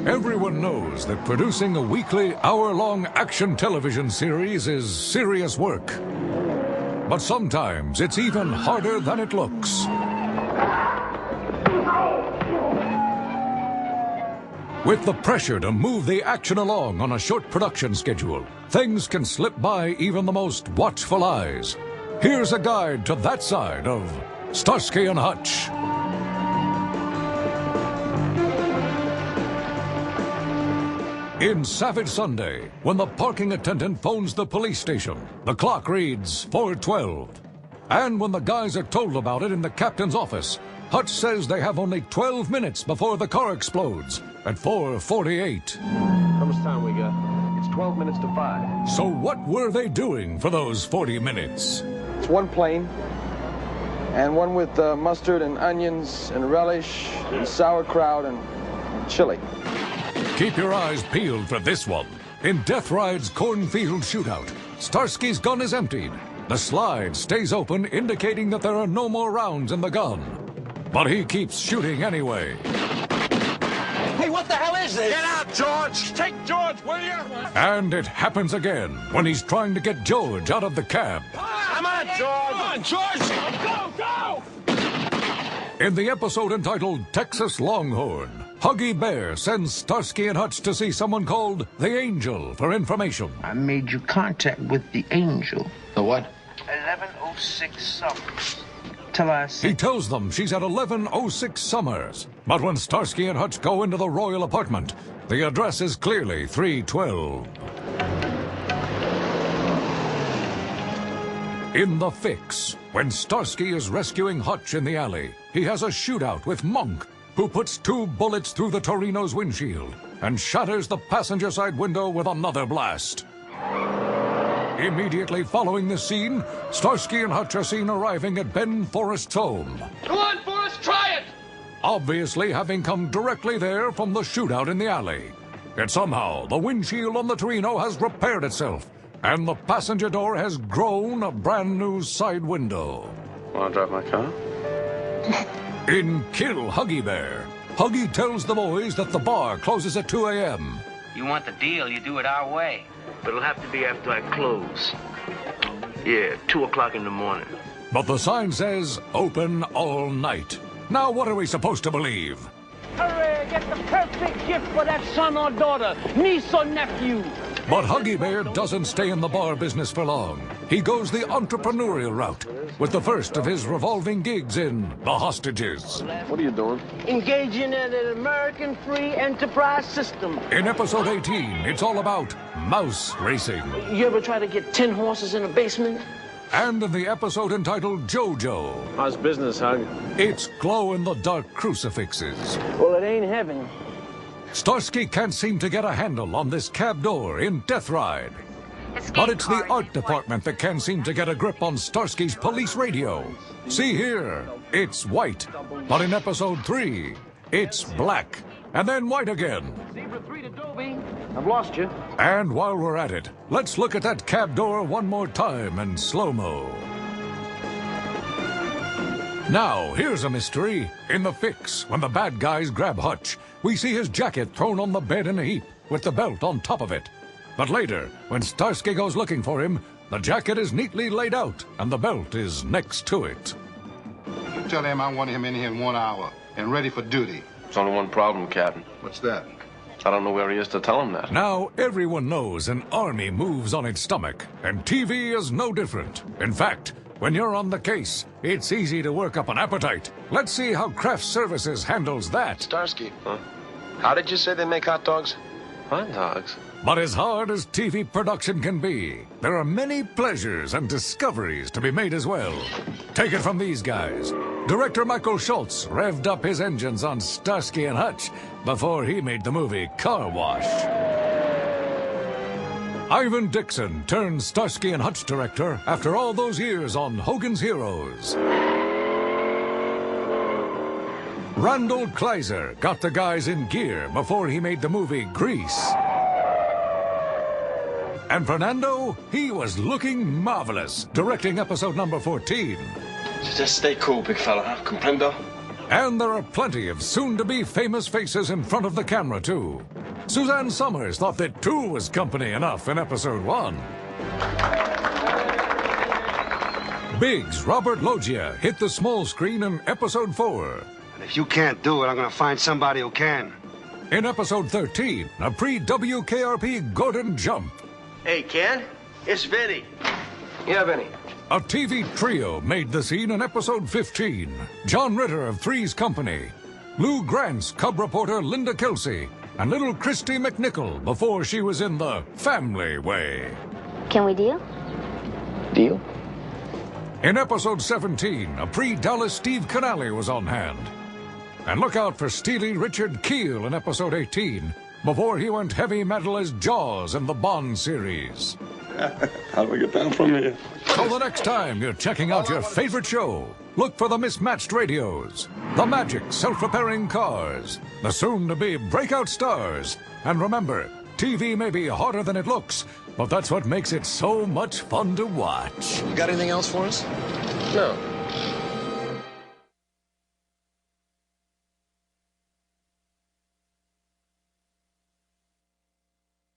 Everyone knows that producing a weekly, hour-long action television series is serious work. But sometimes it's even harder than it looks. With the pressure to move the action along on a short production schedule, things can slip by even the most watchful eyes. Here's a guide to that side of Starsky and Hutch. In Savage Sunday, when the parking attendant phones the police station, the clock reads 4:12. And when the guys are told about it in the captain's office, Hutch says they have only 12 minutes before the car explodes at 4:48. How much time we got? It's 12 minutes to 5. So what were they doing for those 40 minutes? It's one plain, and one with mustard and onions and relish and sauerkraut and chili. Keep your eyes peeled for this one. In Death Ride's cornfield shootout, Starsky's gun is emptied. The slide stays open, indicating that there are no more rounds in the gun. But he keeps shooting anyway. Hey, what the hell is this? Get out, George! Take George, will you? And it happens again when he's trying to get George out of the cab. Come on, George! Come on, George! Go, go! In the episode entitled Texas Longhorn, Huggy Bear sends Starsky and Hutch to see someone called the Angel for information. I made you contact with the Angel. The what? 1106 Summers. Till I said... He tells them she's at 1106 Summers. But when Starsky and Hutch go into the royal apartment, the address is clearly 312. In The Fix, when Starsky is rescuing Hutch in the alley, he has a shootout with Monk, who puts 2 bullets through the Torino's windshield and shatters the passenger side window with another blast. Immediately following this scene, Starsky and Hutch are seen arriving at Ben Forrest's home. Come on, Forrest, try it! Obviously having come directly there from the shootout in the alley. Yet somehow, the windshield on the Torino has repaired itself, and the passenger door has grown a brand new side window. Wanna drive my car? In Kill Huggy Bear, Huggy tells the boys that the bar closes at 2 a.m. You want the deal, you do it our way. But it'll have to be after I close. Yeah, 2 o'clock in the morning. But the sign says, open all night. Now what are we supposed to believe? Hooray, get the perfect gift for that son or daughter, niece or nephew. But Huggy Bear doesn't stay in the bar business for long. He goes the entrepreneurial route, with the first of his revolving gigs in The Hostages. What are you doing? Engaging in an American free enterprise system. In episode 18, it's all about mouse racing. You ever try to get 10 horses in a basement? And in the episode entitled JoJo, How's business, Hug? it's glow-in-the-dark crucifixes. Well, it ain't heaven. Starsky can't seem to get a handle on this cab door in Death Ride. But it's the art department that can't seem to get a grip on Starsky's police radio. See here, it's white. But in episode 3, it's black. And then white again. Zebra 3 to Dobie. I've lost you. And while we're at it, let's look at that cab door one more time in slow-mo. Now, here's a mystery. In The Fix, when the bad guys grab Hutch, we see his jacket thrown on the bed in a heap, with the belt on top of it. But later, when Starsky goes looking for him, the jacket is neatly laid out, and the belt is next to it. You tell him I want him in here in 1 hour, and ready for duty. There's only one problem, Captain. What's that? I don't know where he is to tell him that. Now, everyone knows an army moves on its stomach, and TV is no different. In fact, when you're on the case, it's easy to work up an appetite. Let's see how Craft Services handles that. Starsky, huh? How did you say they make hot dogs? Hot dogs? But as hard as TV production can be, there are many pleasures and discoveries to be made as well. Take it from these guys. Director Michael Schultz revved up his engines on Starsky and Hutch before he made the movie Car Wash. Ivan Dixon turned Starsky and Hutch director after all those years on Hogan's Heroes. Randall Kleiser got the guys in gear before he made the movie Grease. And Fernando, he was looking marvelous, directing episode number 14. Just stay cool, big fella, huh? Comprendo? And there are plenty of soon-to-be famous faces in front of the camera, too. Suzanne Summers thought that 2 was company enough in episode 1. Biggs Robert Loggia hit the small screen in episode 4. And if you can't do it, I'm gonna find somebody who can. In episode 13, a pre-WKRP Gordon jump. Hey, Ken, it's Vinny. Yeah, Vinny. A TV trio made the scene in episode 15. John Ritter of Three's Company, Lou Grant's cub reporter Linda Kelsey, and little Christy McNichol before she was in the family way. Can we deal? Deal? In episode 17, a pre-Dallas Steve Canale was on hand. And look out for Steely Richard Keel in episode 18, before he went heavy metal as Jaws in the Bond series. How do we get down from here? So the next time you're checking out your favorite show, look for the mismatched radios, the magic self-repairing cars, the soon-to-be breakout stars. And remember, TV may be harder than it looks, but that's what makes it so much fun to watch. You got anything else for us? No.